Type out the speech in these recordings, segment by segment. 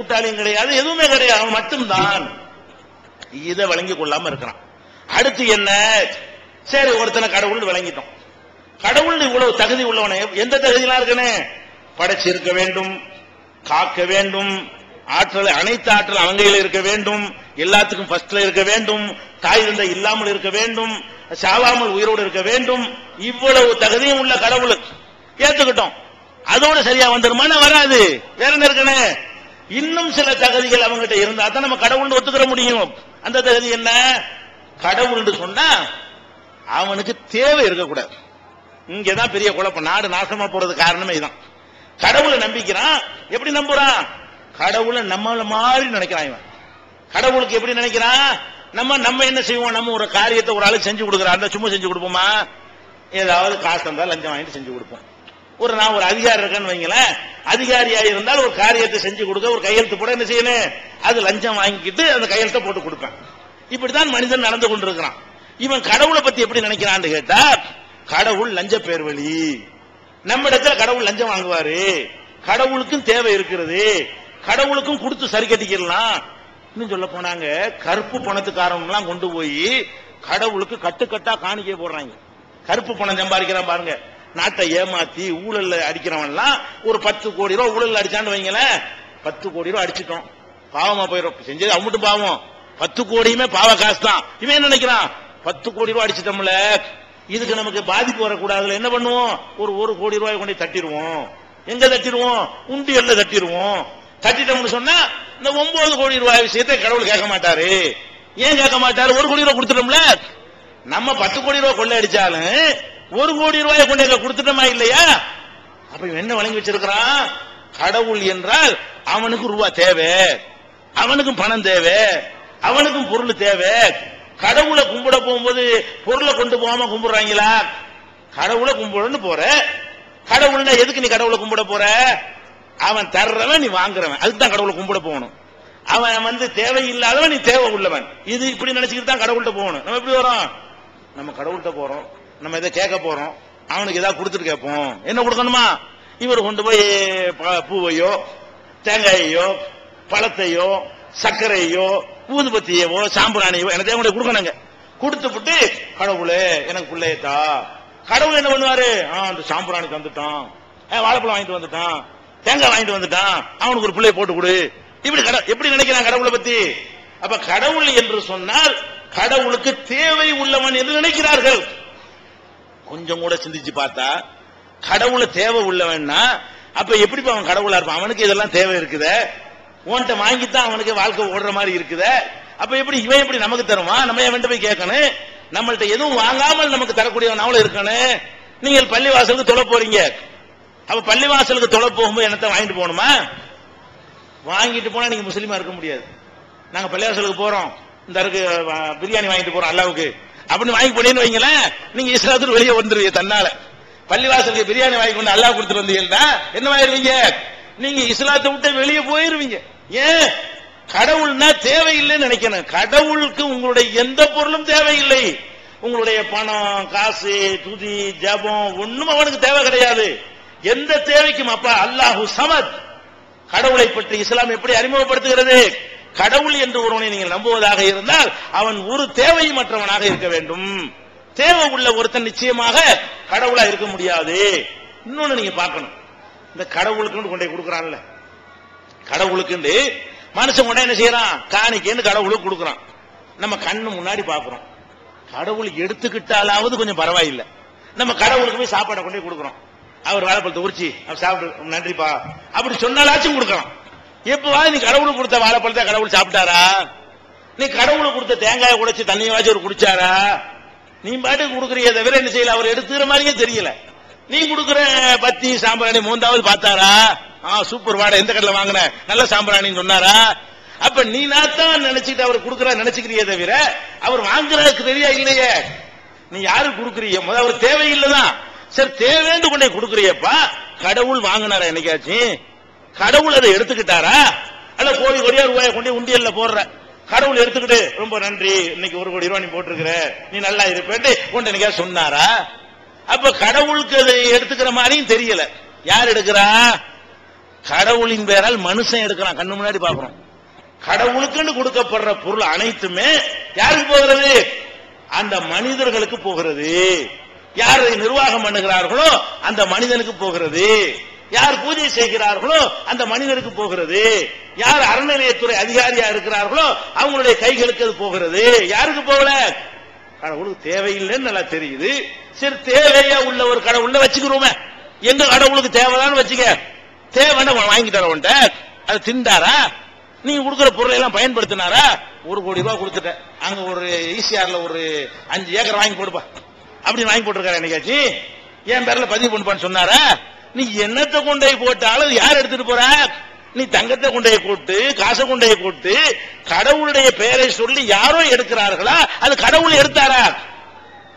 கூட்டாளியும் கிடையாது, எதுவுமே கிடையாது, அவன் மட்டும்தான். இதை வழங்கி கொள்ளாம இருக்கிறான். அடுத்து என்ன? சரி, ஒருத்தனை கடவுள் விளங்கிட்டோம். கடவுள் இவ்வளவு தகுதி உள்ளவனே, எந்த தகுதியெல்லாம் இருக்குன்னு படைச்சு இருக்க வேண்டும், காக்க வேண்டும், ஆற்றல் அனைத்து ஆற்றல் அவங்கையில் இருக்க வேண்டும், எல்லாத்துக்கும் ஃபர்ஸ்ட்ல இருக்க வேண்டும், தாய் தந்தை இல்லாமல் இருக்க வேண்டும், சாவாமல் உயிரோடு இருக்க வேண்டும். இவ்வளவு தகுதியும் உள்ள கடவுள் ஏத்துக்கிட்டோம். அதோட சரியா வந்துருமான வராது. வேற என்ன இருக்குன்னு இன்னும் சில தகுதிகள் அவங்ககிட்ட இருந்தா தான் நம்ம கடவுள் ஒத்துக்கிற முடியும். அந்த தகுதி என்ன? கடவுள் சொன்னா அவனுக்கு தேவை இருக்கக்கூடாது. இங்கதான் பெரிய குழப்பம், நாடு நாசமா போறது காரணமே இதுதான். கடவுளை நம்பிக்கிறான். எப்படி நம்புறான்? கடவுளை நம்மள மாதிரி நினைக்கிறான். இவன் கடவுளுக்கு எப்படி நினைக்கிறான்? நம்ம என்ன செய்வோம்? நம்ம ஒரு காரியத்தை ஒரு ஆளுக்கு செஞ்சு கொடுக்குறான், சும்மா செஞ்சு கொடுப்போமா? ஏதாவது காசு இருந்தால் லஞ்சம் வாங்கிட்டு செஞ்சு கொடுப்போம். நான் ஒரு அதிகாரி இருக்கேன்னு வைங்களேன், அதிகாரியா இருந்தால் ஒரு காரியத்தை செஞ்சு கொடுக்க ஒரு கையெழுத்து போட என்ன செய்யணும்? அது லஞ்சம் வாங்கிக்கிட்டு அந்த கையெழுத்தை போட்டு கொடுப்பேன். இப்படித்தான் மனிதன் நடந்து கொண்டிருக்கிறான். இவன் கடவுளை பத்தி எப்படி நினைக்கிறான்னு கேட்டா, கடவுள் லஞ்ச பேர்வழி, நம்ம இடத்துல கடவுள் லஞ்சம் வாங்குவாரு, கடவுளுக்கும் தேவை இருக்கிறது, கடவுளுக்கும் கொடுத்து சரி கட்டிக்கலாம். இன்னும் சொல்ல போனாங்க, கருப்பு பணத்துக்காரன் கொண்டு போய் கடவுளுக்கு கட்டுக்கட்டா காணிக்கை போடுறாங்க. கருப்பு பணம் சம்பாதிக்கிறான் பாருங்க, நாட்டை ஏமாத்தி ஊழல் அடிக்கிறவன்லாம் ஒரு 10 கோடி ரூபாய் ஊழல் அடிச்சான்னு வைங்களேன், 10 கோடி ரூபாய் அடிச்சிட்டோம், பாவமா போயிடும். செஞ்சது அவன் பாவம், 10 கோடியுமே பாவ காசு தான். இவன் என்ன நினைக்கிறான்? 10 கோடி ரூபாய் அடிச்சிட்டோம்ல, இதுக்கு நமக்கு பாதிப்பு வரக்கூடாதுல, என்ன பண்ணுவோம்? ஒரு கோடி ரூபாய் கொண்டு தட்டிடுவோம். எங்க தட்டிடுவோம்? உண்டியல்ல தட்டிடுவோம். தட்டிட்டோம்னு சொன்னா இந்த 9 கோடி ரூபாய் விஷயத்தை கடவுள் கேட்க மாட்டாரு. ஏன் கேட்க மாட்டாரு? 1 கோடி ரூபாய் கொடுத்துட்டோம்ல. நம்ம 10 கோடி ரூபாய் கொள்ளை அடிச்சாலும் 1 கோடி ரூபாயை கொண்டு கொடுத்துட்டோமா இல்லையா? அப்ப என்ன வழங்கி வச்சிருக்கிறான்? கடவுள் என்றால் அவனுக்கு ரூபா தேவை, அவனுக்கும் பணம் தேவை, அவனுக்கும் பொருள் தேவை. கடவுளை கும்பிட போகும்போது பொருளை கொண்டு போகாம கும்பிடுறாங்களா? கடவுளை கும்பிடன்னு போற, கடவுள்னா எதுக்கு நீ கடவுளை கும்பிட போற? அவன் தர்றவன், நீ வாங்குறவன், அதுதான் கடவுளை கும்பிட போகணும். அவன் தேவையில்லாதவன், நீ தேவை உள்ளவன். இது இப்படி நினைச்சுக்கிட்டு தான் கடவுள்கிட்ட போகணும். நம்ம எப்படி வரோம்? நம்ம கடவுள்கிட்ட போறோம், நம்ம இதை கேட்க போறோம், அவனுக்கு ஏதாவது கொடுத்துட்டு கேட்போம். என்ன கொடுக்கணுமா? இவர் கொண்டு போய் பூவையோ தேங்காயையோ பழத்தையோ சர்க்கரையோ ஊதுபத்தியவோ சாம்பிராணியோ எனக்கு தேவையை கொடுக்கணுங்க. கொடுத்துட்டு கடவுளே எனக்கு பிள்ளையத்தா. கடவுள் என்ன பண்ணுவாரு? அந்த சாம்பிராணி தந்துட்டான், வாழைப்பழம் வாங்கிட்டு வந்துட்டான், தேங்காய் வாங்கிட்டு வந்துட்டான், அவனுக்கு ஒரு பிள்ளைய போட்டு கொடு. இப்படி எப்படி நினைக்கிறான் கடவுளை பத்தி? அப்ப கடவுள் என்று சொன்னால் கடவுளுக்கு தேவை உள்ளவன் என்று நினைக்கிறார்கள். கொஞ்சம் கூட சிந்திச்சு பார்த்தா கடவுளை தேவை உள்ளவன்னா அப்ப எப்படி அவன் கடவுளா இருப்பான்? அவனுக்கு இதெல்லாம் தேவை இருக்குத, உன்கிட்ட வாங்கித்தான் அவனுக்கு வாழ்க்கை ஓடுற மாதிரி இருக்குத. அப்ப எப்படி இவன் எப்படி நமக்கு தருமா? நம்ம எவன்கிட்ட போய் கேட்கணும்? நம்மள்ட்ட எதுவும் வாங்காமல் நமக்கு தரக்கூடியவன் அவளை இருக்கணும். நீங்கள் பள்ளிவாசலுக்கு தொலை போறீங்க, அப்ப பள்ளிவாசலுக்கு தொலை போகும்போது என்னத்தை வாங்கிட்டு போகணுமா? வாங்கிட்டு போனா நீங்க முஸ்லீமா இருக்க முடியாது. நாங்க பள்ளிவாசலுக்கு போறோம், இந்த இருக்கு பிரியாணி வாங்கிட்டு போறோம் அல்லாவுக்கு அப்படின்னு வாங்கி போனேன்னு வைங்களேன், நீங்க இஸ்லாத்துக்கு வெளியே வந்துருவீங்க. தன்னால பள்ளிவாசலுக்கு பிரியாணி வாங்கி கொண்டு அல்லாஹ் கொடுத்துட்டு வந்தீங்கன்னா என்ன ஆயிருவீங்க? நீங்க இஸ்லாத்தை விட்டு வெளியே போயிருவீங்க. ஏன்? கடவுள்னா தேவையில்லைன்னு நினைக்கணும். கடவுளுக்கு உங்களுடைய எந்த பொருளும் தேவையில்லை. உங்களுடைய பணம் காசு துதி ஜபம் ஒண்ணும் அவனுக்கு தேவை கிடையாது. எந்த தேவைக்கும் அப்பா அல்லாஹு சமத். கடவுளை பற்றி இஸ்லாம் எப்படி அறிமுகப்படுத்துகிறது? கடவுள் என்று ஒருவனை நீங்கள் நம்புவதாக இருந்தால் அவன் ஒரு தேவையும் மற்றவனாக இருக்க வேண்டும். தேவை உள்ள ஒருத்தன் நிச்சயமாக கடவுளா இருக்க முடியாது. இன்னொன்னு நீங்க பார்க்கணும், இந்த கடவுளுக்கு கொண்டே கொடுக்கறான்ல, கடவுளுக்கு மனுஷன் கொண்டே என்ன செய்யறான்? காணிக்கைன்னு கடவுளுக்கு கொடுக்கறான். நம்ம கண்ணு முன்னாடி பாக்குறோம். கடவுள் எடுத்துக்கிட்டாலாவது கொஞ்சம் பரவாயில்லை. நம்ம கடவுளுக்கு போய் சாப்பாடை கொண்டே கொடுக்கறோம். அவர் வாழைப்பழத்தை உரிச்சி அவர் சாப்பிட்டு நன்றிப்பா அப்படி சொன்னாலாச்சும் கொடுக்கறான். எப்பவா நீ கடவுளுக்கு கொடுத்த வாழைப்பழத்தை கடவுள் சாப்பிட்டாரா? நீ கடவுளுக்கு கொடுத்த தேங்காயை உடைச்சு தண்ணியாச்சும் அவர் குடிச்சாரா? நீ பாட்டுக்கு கொடுக்கறிய தவிர என்ன செய்யல, அவர் எடுத்துக்கிற மாதிரியே தெரியல. நீ கொடுக்கிற பத்தி சாம்பிராணி மூந்தாவது பார்த்தாரா? சூப்பர் வாடை, எந்த கடையில் வாங்கின நல்ல சாம்பிராணின்னு சொன்னாரா? அப்ப நீ நாத்தான் நினைச்சுட்டு அவர் கொடுக்கற நினைச்சுக்கிறிய தவிர அவர் வாங்குறதுக்கு தெரியா இல்லையே. நீ யாருக்கு கொடுக்குறீங்க? முதல் அவர் தேவையில்லைதான். சரி, தேவைன்னு கொண்டே கொடுக்குறியப்பா. கடவுள் வாங்கினாரா என்னைக்காச்சும்? கடவுள் அதை எடுத்துக்கிட்டாரா? அல்ல கோடி கோடியா ரூபாயை கொண்டு உண்டியல்ல போடுற கடவுள் எடுத்துக்கிட்டு ரொம்ப நன்றி இன்னைக்கு 1 கோடி ரூபாய் நீ போட்டிருக்கிற, நீ நல்லா இருப்பேன்னு கொண்டு என்னைக்கா சொன்னாரா? அப்ப கடவுளுக்கு அதை எடுத்துக்கிற மாதிரியும் தெரியல. யார் எடுக்கிறா? கடவுளின் பேரால் மனுஷன் எடுக்கலாம், கண்ணு முன்னாடி பாக்குறோம். கடவுளுக்குன்னு கொடுக்கப்படுற பொருள் அனைத்துமே யாருக்கு போகிறது? அந்த மனிதர்களுக்கு போகிறது. யார் நிர்வாகம் பண்ணுகிறார்களோ அந்த மனிதனுக்கு போகிறது. யார் பூஜை செய்கிறார்களோ அந்த மனிதனுக்கு போகிறது. யார் அறநிலையத்துறை அதிகாரியா இருக்கிறார்களோ அவங்களுடைய கைகளுக்கு அது போகிறது. யாருக்கு போகல? கடவுளுக்கு தேவையில்லைன்னு நல்லா தெரியுது. சரி, தேவையா உள்ள ஒரு கடவுள் வச்சுக்கிறோமே, எங்க கடவுளுக்கு தேவைதான்னு வச்சுக்க. தேவைன்னா வாங்கி தரவன்ட்ட அது திண்டாரா? நீங்க கொடுக்கிற பொருளை எல்லாம் பயன்படுத்தினாரா? 1 கோடி ரூபாய் கொடுத்துட்டேன், அங்க ஒரு ஈசிஆர்ல ஒரு 5 ஏக்கர் வாங்கி போடுப்பா அப்படின்னு வாங்கி போட்டிருக்காரு. என்னைக்காச்சு என் பேர்ல பதிவு பண்ணுப்பான்னு சொன்னாரா? நீ என்னத்தை கொண்டே போட்டாலும் யார் எடுத்துட்டு போற? நீ தங்கத்தை கொண்டே போட்டு, காசை கொண்டே போட்டு, கடவுளுடைய பெயரை சொல்லி யாரோ எடுக்கிறார்களா? அது கடவுள் எடுத்தாரா?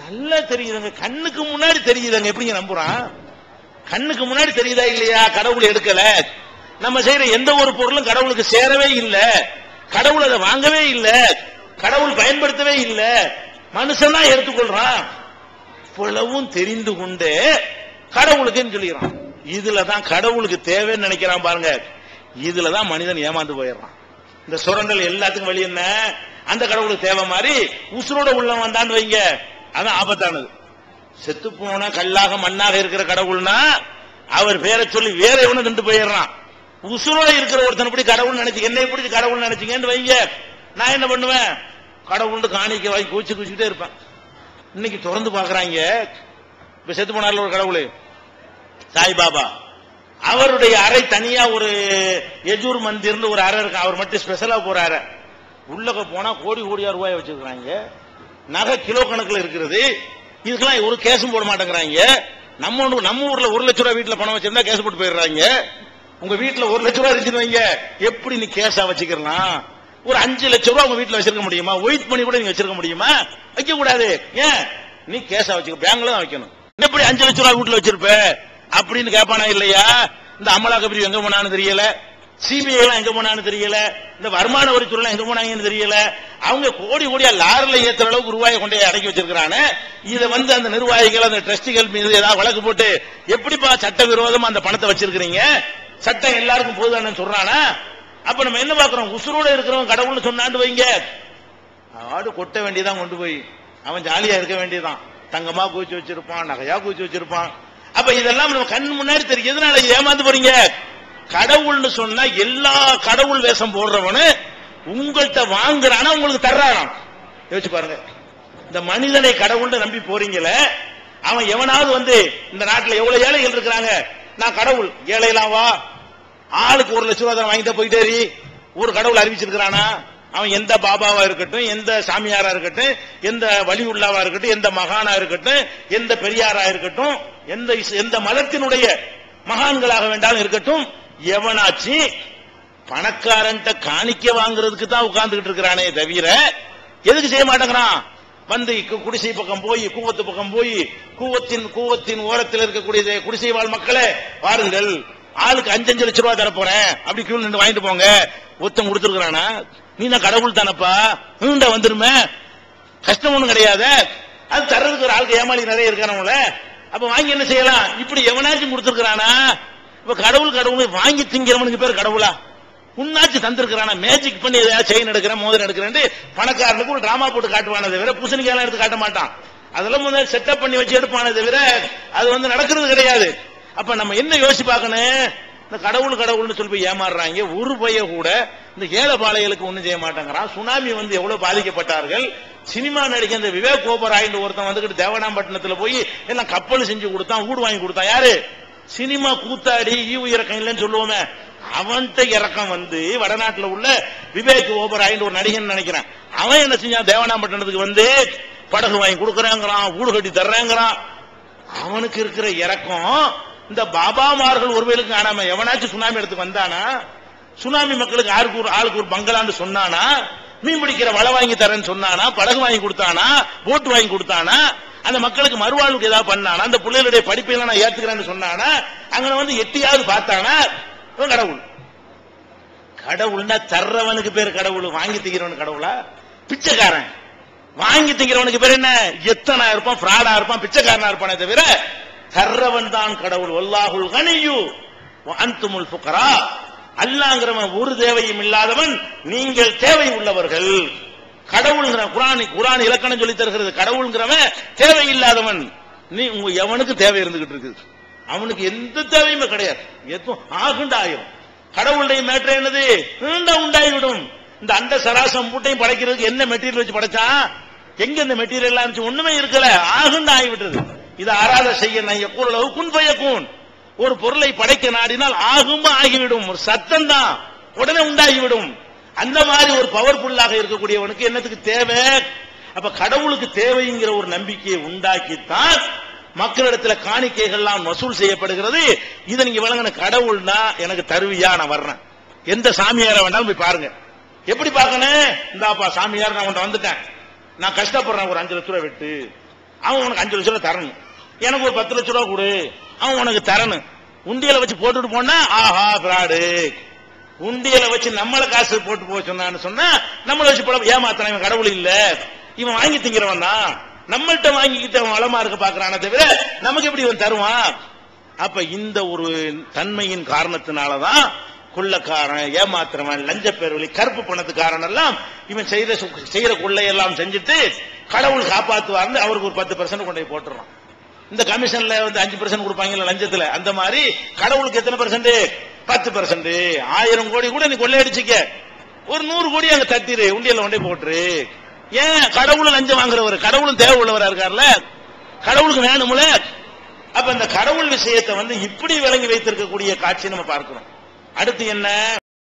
நல்லா தெரியுதுங்க, கண்ணுக்கு முன்னாடி தெரியுதுங்க. எப்படிங்க நம்புறான்? கண்ணுக்கு முன்னாடி தெரியுதா இல்லையா? கடவுள் எடுக்கல. நம்ம செய்யற எந்த ஒரு பொருளும் கடவுளுக்கு சேரவே இல்லை. கடவுள் அதை வாங்கவே இல்லை, கடவுள் பயன்படுத்தவே இல்லை, மனுஷன் தான் எடுத்துக்கொள்றான். இவ்வளவும் தெரிந்து கொண்டு கடவுளுக்குன்னு சொல்லிடுறான். இதுலதான் கடவுளுக்கு தேவைன்னு நினைக்கிறான் பாருங்க. இதுலதான் மனிதன் ஏமாந்து போயிடுறான். இந்த சுரண்டல் எல்லாத்துக்கும் வழி என்ன? அந்த கடவுளுக்கு தேவை மாதிரி உசுரோட உள்ள வந்தான்னு வைங்க, அதான் ஆபத்தானது. செத்து போன கல்லாக மண்ணாக இருக்கிற கடவுள்னா அவர் பேரை சொல்லி வேற எவனும் நின்று போயிடுறான். உசுரோட இருக்கிற ஒருத்தன் இப்படி கடவுள் நினைச்சு, என்னை பிடிச்சி கடவுள் நினைச்சீங்கன்னு வைங்க, நான் என்ன பண்ணுவேன்? கடவுள் காணிக்க வாங்கி கூச்சிக்கிட்டே இருப்பேன். இன்னைக்கு திறந்து பாக்குறாங்க. இப்ப செத்து போனார்ல ஒரு கடவுள் சாய்பாபா, அவருடைய அறை தனியா ஒரு யஜூர் மந்திர்னு ஒரு அறை இருக்கு. அவர் மட்டும் ஸ்பெஷலா போற அறை. உள்ளக போனா கோடி கோடியா ரூபாய் வச்சிருக்காங்க. நகை கிலோ கணக்குல இருக்கிறது. இதுக்கெல்லாம் ஒரு கேஸும் போட மாட்டேங்கிறாங்க. நம்ம ஊர்ல 1 லட்சம் ரூபாய் வீட்டுல பணம் வச்சிருந்தா கேஸ் போட்டு போயிடுறாங்க. உங்க வீட்டுல 1 லட்சம் ரூபாய் இருந்துச்சு வைங்க, எப்படி நீ கேஸா வச்சுக்கலாம்? ஒரு 5 லட்சம் ரூபாய் உங்க வீட்டுல வச்சிருக்க முடியுமா? ஒயிட் பண்ணி கூட நீங்க வச்சிருக்க முடியுமா? வைக்க கூடாது. ஏன்? நீ கேஸா வச்சுக்க, பேங்க்ல தான் வைக்கணும். எப்படி 5 லட்சம் ரூபாய் வீட்டுல வச்சிருப்ப அப்படின்னு கேட்பானா இல்லையா? இந்த அமலாக்க பிரிவு எங்க போனான்னு தெரியல, சிபிஐ எல்லாம் எங்க போனான்னு தெரியல, இந்த வருமான வரித்துறை எங்க போனாங்கன்னு தெரியல. அவங்க கோடி கோடியா லாரில ஏத்துற அளவுக்கு ரூபாயை கொண்டே அடக்கி வச்சிருக்கானே. இதை அந்த நிர்வாகிகள் அந்த ட்ரஸ்டிகள் மீது ஏதாவது வழக்கு போட்டு எப்படிப்பா சட்டவிரோதமா அந்த பணத்தை வச்சிருக்கீங்க, சட்டம் எல்லாருக்கும் போதுதானு சொல்றானா? அப்ப நம்ம என்ன பாக்குறோம்? உசுரோட இருக்கிறவங்க கடவுள்னு சொன்னாண்டு வைங்க, ஆடு கொட்ட வேண்டியதான், கொண்டு போய் அவன் ஜாலியா இருக்க வேண்டியதான். தங்கமா கூச்சி வச்சிருப்பான், நகையா கூச்சி வச்சிருப்பான். அப்ப இதெல்லாம் நம்ம கண் முன்னாடி தெரியும். எதனால ஏமாந்து போறீங்க? கடவுள்னு சொன்னா எல்லா கடவுள் வேஷம் போடுறவனு உங்கள்கிட்ட வாங்குறானா உங்களுக்கு தர்றாராம். யோசிச்சு பாருங்க. இந்த மனிதனை கடவுள்னு நம்பி போறீங்களே, அவன் எவனாவது இந்த நாட்டில் எவ்வளவு ஏழைகள் இருக்கிறாங்க, நான் கடவுள், ஏழைலாம் வா, ஆளுக்கு 1 லட்சம் ரூபாய் வாங்கிட்டு போயிட்டே ஒரு கடவுள் அறிவிச்சிருக்கிறானா? அவன் எந்த பாபாவா இருக்கட்டும், எந்த சாமியாரா இருக்கட்டும், எந்த வலி உள்ளாவா இருக்கட்டும், எந்த மகானா இருக்கட்டும், எந்த பெரியாரா இருக்கட்டும், எந்த மதத்தினுடைய மகான்களாக வேண்டாலும் இருக்கட்டும், எவனாச்சு பணக்காரன் காணிக்க வாங்குறதுக்கு தான் உட்கார்ந்துகிட்டு இருக்கிறானே தவிர எதுக்கு செய்ய மாட்டேங்கிறான்? குடிசை பக்கம் போய், கூவத்து பக்கம் போய், கூவத்தின் ஓரத்தில் இருக்கக்கூடிய குடிசை வாழ் மக்களே வாருங்கள், ஆளுக்கு 5 லட்சம் ரூபாய் தரப்போறேன், அப்படி கியூ நின்று வாங்கிட்டு போங்க, ஒருத்தன் கொடுத்துருக்கானா? நீ நான் கடவுள் தானப்பா, நீண்ட வந்துருமே, கஷ்டம் ஒண்ணும் கிடையாது. அது தர்றதுக்கு ஒரு ஆளுக்கு ஏமாளி நிறைய இருக்கானவங்கள, அப்ப வாங்கி என்ன செய்யலாம்? இப்படி எவனாச்சும் கொடுத்துருக்கானா? இப்ப கடவுள் வாங்கி திங்கிறவனுக்கு பேர் கடவுளா? உன்னாச்சு தந்திருக்கிறானா? மேஜிக் பண்ணி ஏதாவது செயின் எடுக்கிறேன், மோதிரம் எடுக்கிறேன் பணக்காரனுக்கு ஒரு டிராமா போட்டு காட்டுவானே தவிர பூசணிக்காலாம் எடுத்து காட்ட மாட்டான். அதெல்லாம் முதல்ல செட்டப் பண்ணி வச்சு எடுப்பானே தவிர அது நடக்கிறது கிடையாது. அப்ப நம்ம என்ன யோசிச்சு பார்க்கணும்? இந்த கடவுள்னு சொல்லி போய் ஏமாறுறாங்க. ஒரு பைய கூட இந்த ஏழைபாளைகளுக்கு ஒண்ணும் செய்ய மாட்டேங்கிறான். சுனாமி எவ்வளவு பாதிக்கப்பட்டார்கள். சினிமா நடிக்க இந்த விவேக் ஓபராயின்னு ஒருத்தன் வந்துகிட்டு தேவனாம்பட்டினத்துல போய் எல்லாம் கப்பல் செஞ்சு கொடுத்தான், வீடு வாங்கி கொடுத்தான். யாரு? சினிமா கூத்தாடி ஈவு இறக்கம் இல்லைன்னு சொல்லுவோமே, அவன்கிட்ட இறக்கம் வடநாட்டுல உள்ள விவேக் ஓபராயின்னு ஒரு நடிகன் நினைக்கிறேன். அவன் என்ன செஞ்சான்? தேவனாம்பட்டினத்துக்கு படகு வாங்கி கொடுக்கறேங்கிறான், வீடு கட்டி தர்றேங்கிறான். அவனுக்கு இருக்கிற இறக்கம் இந்த பாபாமார்கள் ஒருவேளுக்கு காணாம எவனாச்சும் சுனாமி எடுத்து வந்தானா? சுனாமி மக்களுக்கு ஆளுக்கு ஒரு பங்களான்னு சொன்னானா? மீன் பிடிக்கிற வலை வாங்கி தரேன்னு சொன்னானா? படகு வாங்கி கொடுத்தானா? போட்டு வாங்கி கொடுத்தானா? அந்த மக்களுக்கு மறுவாழ்வுக்கு ஏதாவது பண்ணானா? அந்த பிள்ளைகளுடைய படிப்பெல்லாம் நான் ஏத்துக்கிறேன்னு சொன்னானா? அங்க எட்டியாவது பார்த்தானா? கடவுள். கடவுள்னா தர்றவனுக்கு பேர் கடவுள், வாங்கி திங்கிறவனுக்கு கடவுளா? பிச்சைக்காரன். வாங்கி திங்கிறவனுக்கு பேர் என்ன? எத்தனா இருப்பான், பிராடா இருப்பான், பிச்சைக்காரனா இருப்பானே தவிர தர்றவன் தான் கடவுள். வல்லாஹுல் கனியு, அன்துமுல் ஃபுகரா, அல்லாஹ்ங்கிறவன் ஒரு தேவையும் இல்லாதவன், நீங்கள் தேவை உள்ளவர்கள். கடவுள்ங்கிற குர்ஆன் இலக்கணம் சொல்லி தருகிறது. கடவுள்ங்கிறவன் தேவை இல்லாதவன். நீ எவனுக்கு தேவை இருந்துகிட்டு இருக்கு, அவனுக்கு எந்த தேவையுமே கிடையாது. எதுவும் ஆகுண்டா ஆயிரும். கடவுளுடைய மேட்டர் என்னது? உண்டாகிவிடும். இந்த அண்ட சராசம் பூட்டையும் படைக்கிறதுக்கு என்ன மெட்டீரியல் வச்சு படைச்சா? எங்க இந்த மெட்டீரியல் எல்லாம் இருந்துச்சு? ஒண்ணுமே இருக்கல, ஆகுண்டா ஆகிவிட்டது. இது அராத செய்ய கூறளவு குன் பயக்கூன். ஒரு பொருளை படைக்க நாடினால் ஆகும் ஆகிவிடும். ஒரு சத்தம் தான் உடனே உண்டாகிவிடும். அந்த மாதிரி ஒரு பவர்ஃபுல்லாக இருக்கக்கூடியவனுக்கு என்னத்துக்கு தேவை? அப்ப கடவுளுக்கு தேவைங்கிற ஒரு நம்பிக்கையை உண்டாக்கித்தான் மக்களிடத்தில் காணிக்கைகள்லாம் வசூல் செய்யப்படுகிறது. இதை நீங்க விளங்கின, கடவுள்னா எனக்கு தருவியா, நான் வர்றேன். எந்த சாமியார வேண்டாலும் போய் பாருங்க. எப்படி பார்க்கணும்? இந்தாப்பா சாமியார், நான் வந்துட்டேன், நான் கஷ்டப்படுறேன், ஒரு 5 லட்ச ரூபாய் வெட்டு, அவன் உனக்கு 5 லட்ச ரூபாய் தரணும். எனக்கு ஒரு 10 லட்ச ரூபாய் கொடு, அவன் உனக்கு தரணும். உண்டியலை வச்சு போட்டுட்டு போனா ஆஹா பிராடு. உண்டியலை வச்சு நம்மள காசு போட்டு போக சொன்னா நம்மளை வச்சு போல ஏமாத்தன. இவன் கடவுள் இல்ல, இவன் வாங்கி திங்கிறவன் தான். நம்மள்கிட்ட வாங்கிக்கிட்டு அவன் வளமா இருக்க பாக்குறான தவிர நமக்கு எப்படி இவன் தருவான்? அப்ப இந்த ஒரு தன்மையின் காரணத்தினாலதான் கொள்ளக்காரன், ஏமாத்துறவன், லஞ்ச பேர்வழி, கருப்பு பணத்துக்காரன் எல்லாம் இவன் செய்யற கொள்ளையெல்லாம் செஞ்சுட்டு கடவுள் காப்பாத்துவார்னு அவருக்கு ஒரு 10% கொண்டு போய் போட்டுறான். இந்த கமிஷன்ல 5% கொடுப்பாங்கல்ல லஞ்சத்துல, அந்த மாதிரி கடவுளுக்கு எத்தனை %? 10%. 1000 கோடி கூட நீ கொள்ளையடிச்சுக்க, ஒரு 100 கோடி அங்க தட்டிரு, உண்டியல்ல கொண்டே போட்டுரு. ஏன்? கடவுளும் லஞ்சம் வாங்குறவர், கடவுளும் தேவை உள்ளவரா இருக்கார்ல, கடவுளுக்கு வேணும்ல. அப்ப இந்த கடவுள் விஷயத்தை இப்படி விளங்கி வைத்திருக்கக்கூடிய காட்சி நம்ம பார்க்கிறோம். அடுத்து என்ன?